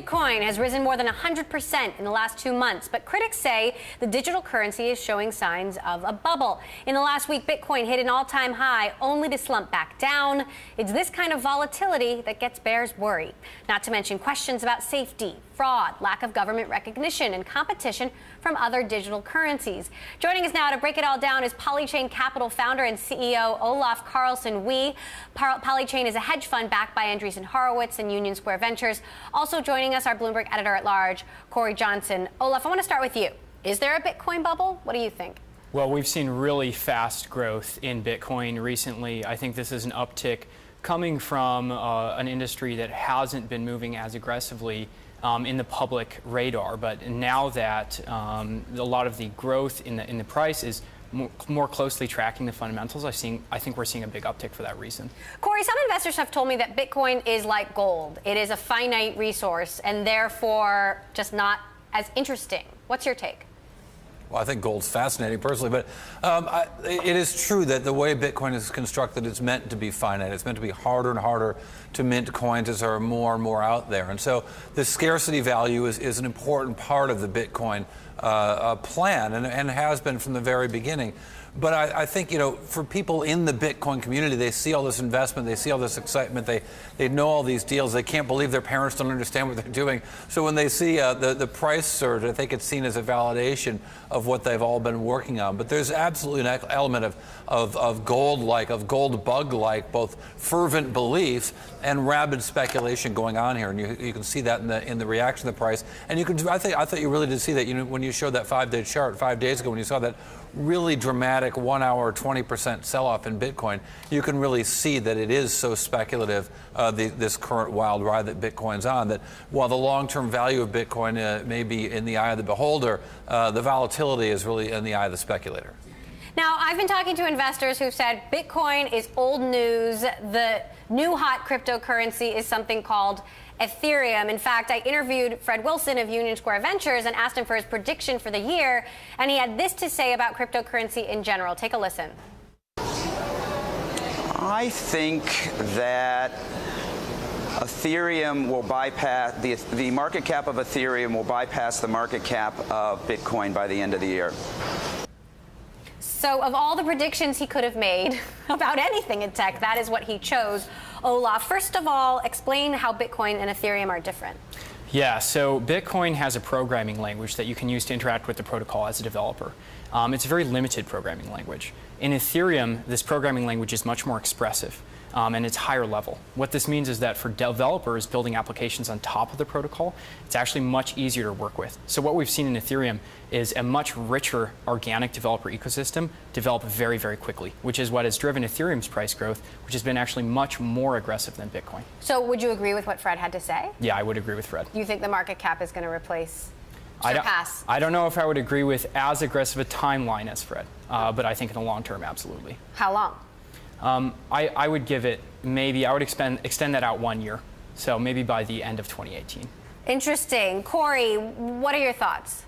Bitcoin has risen more than 100% in the last 2 months, but critics say the digital currency is showing signs of a bubble. In the last week, Bitcoin hit an all-time high, only to slump back down. It's this kind of volatility that gets bears worried. Not to mention questions about safety, fraud, lack of government recognition, and competition from other digital currencies. Joining us now to break it all down is Polychain Capital founder and CEO Olaf Carlson-Wee. Polychain is a hedge fund backed by Andreessen Horowitz and Union Square Ventures. Also joining us, our Bloomberg editor-at-large, Corey Johnson. Olaf, I want to start with you. Is there a Bitcoin bubble? What do you think? Well, we've seen really fast growth in Bitcoin recently. I think this is an uptick coming from an industry that hasn't been moving as aggressively in the public radar. But now that a lot of the growth in the price is more closely tracking the fundamentals, I think we're seeing a big uptick for that reason. Corey, some investors have told me that Bitcoin is like gold. It is a finite resource and therefore just not as interesting. What's your take? Well, I think gold's fascinating personally, but it is true that the way Bitcoin is constructed, it's meant to be finite. It's meant to be harder and harder to mint coins as there are more and more out there. And so the scarcity value is an important part of the Bitcoin plan and has been from the very beginning. But I think, for people in the Bitcoin community, they see all this investment, they see all this excitement, they know all these deals, they can't believe their parents don't understand what they're doing. So when they see the price surge, I think it's seen as a validation of what they've all been working on. But there's absolutely an element of gold-like, of gold bug-like, both fervent belief and rabid speculation going on here. And you can see that in the reaction to the price. And I thought you really did see that when you showed that 5-day chart 5 days ago, when you saw that really dramatic 1 hour 20% sell-off in Bitcoin, you can really see that it is so speculative, this current wild ride that Bitcoin's on, that while the long-term value of Bitcoin may be in the eye of the beholder, the volatility is really in the eye of the speculator. Now, I've been talking to investors who've said Bitcoin is old news. The new hot cryptocurrency is something called Ethereum. In fact, I interviewed Fred Wilson of Union Square Ventures and asked him for his prediction for the year, and he had this to say about cryptocurrency in general. Take a listen. I think that Ethereum will bypass, the market cap of Ethereum will bypass the market cap of Bitcoin by the end of the year. So of all the predictions he could have made about anything in tech, that is what he chose. Olaf, first of all, explain how Bitcoin and Ethereum are different. Yeah, so Bitcoin has a programming language that you can use to interact with the protocol as a developer. It's a very limited programming language. In Ethereum, this programming language is much more expressive. And it's higher level. What this means is that for developers building applications on top of the protocol, it's actually much easier to work with. So what we've seen in Ethereum is a much richer organic developer ecosystem develop very, very quickly, which is what has driven Ethereum's price growth, which has been actually much more aggressive than Bitcoin. So would you agree with what Fred had to say? Yeah, I would agree with Fred. You think the market cap is going to surpass? I don't know if I would agree with as aggressive a timeline as Fred, but I think in the long term, absolutely. How long? I would give it I would extend that out 1 year. So maybe by the end of 2018. Interesting. Corey, what are your thoughts?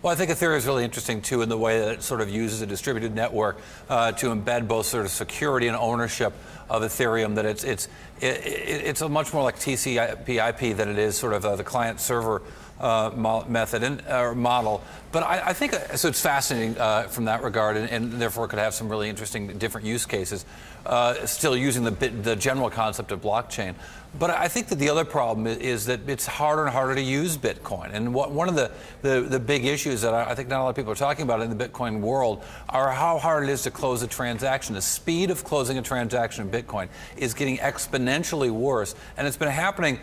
Well, I think Ethereum is really interesting, too, in the way that it sort of uses a distributed network to embed both sort of security and ownership of Ethereum, that it's a much more like TCP/IP than it is sort of the client-server method or model. But I think, so it's fascinating from that regard, and therefore could have some really interesting different use cases, still using the general concept of blockchain. But I think that the other problem is that it's harder and harder to use Bitcoin. And one of the big issues that I think not a lot of people are talking about in the Bitcoin world are how hard it is to close a transaction. The speed of closing a transaction in Bitcoin is getting exponentially worse. And it's been happening,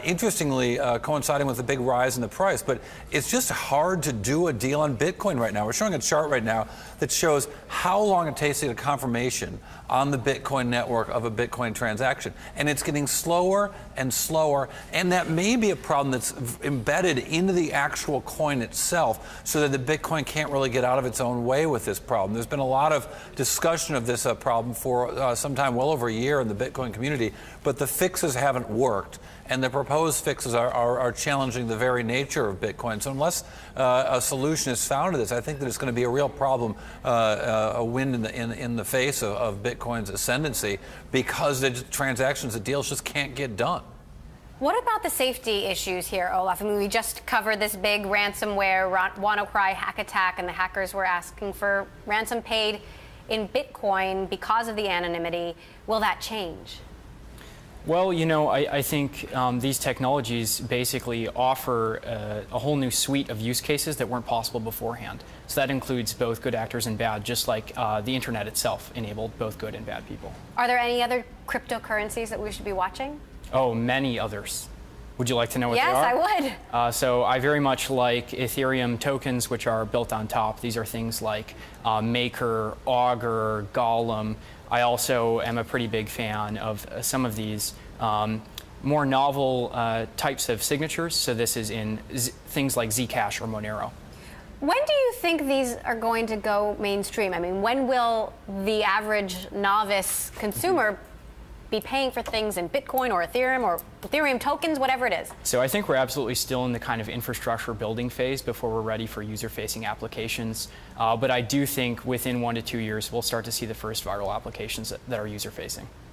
interestingly, coinciding with the big rise in the price. But it's just hard to do a deal on Bitcoin right now. We're showing a chart right now that shows how long it takes to get a confirmation on the Bitcoin network of a Bitcoin transaction. And it's getting slower and slower, and that may be a problem that's embedded into the actual coin itself, so that the Bitcoin can't really get out of its own way with this problem. There's been a lot of discussion of this problem for some time, well over a year in the Bitcoin community, but the fixes haven't worked. And the proposed fixes are challenging the very nature of Bitcoin. So unless a solution is found to this, I think that it's going to be a real problem, a wind in the face of Bitcoin's ascendancy, because the transactions, the deals just can't get done. What about the safety issues here, Olaf? I mean, we just covered this big ransomware WannaCry hack attack, and the hackers were asking for ransom paid in Bitcoin because of the anonymity. Will that change? Well, I think these technologies basically offer a whole new suite of use cases that weren't possible beforehand. So that includes both good actors and bad, just like the internet itself enabled both good and bad people. Are there any other cryptocurrencies that we should be watching? Oh, many others. Would you like to know what they are? Yes, I would. So I very much like Ethereum tokens, which are built on top. These are things like Maker, Augur, Golem. I also am a pretty big fan of some of these more novel types of signatures. So this is in things like Zcash or Monero. When do you think these are going to go mainstream? I mean, when will the average novice consumer be paying for things in Bitcoin or Ethereum tokens, whatever it is? So I think we're absolutely still in the kind of infrastructure building phase before we're ready for user-facing applications. But I do think within 1 to 2 years, we'll start to see the first viral applications that are user-facing.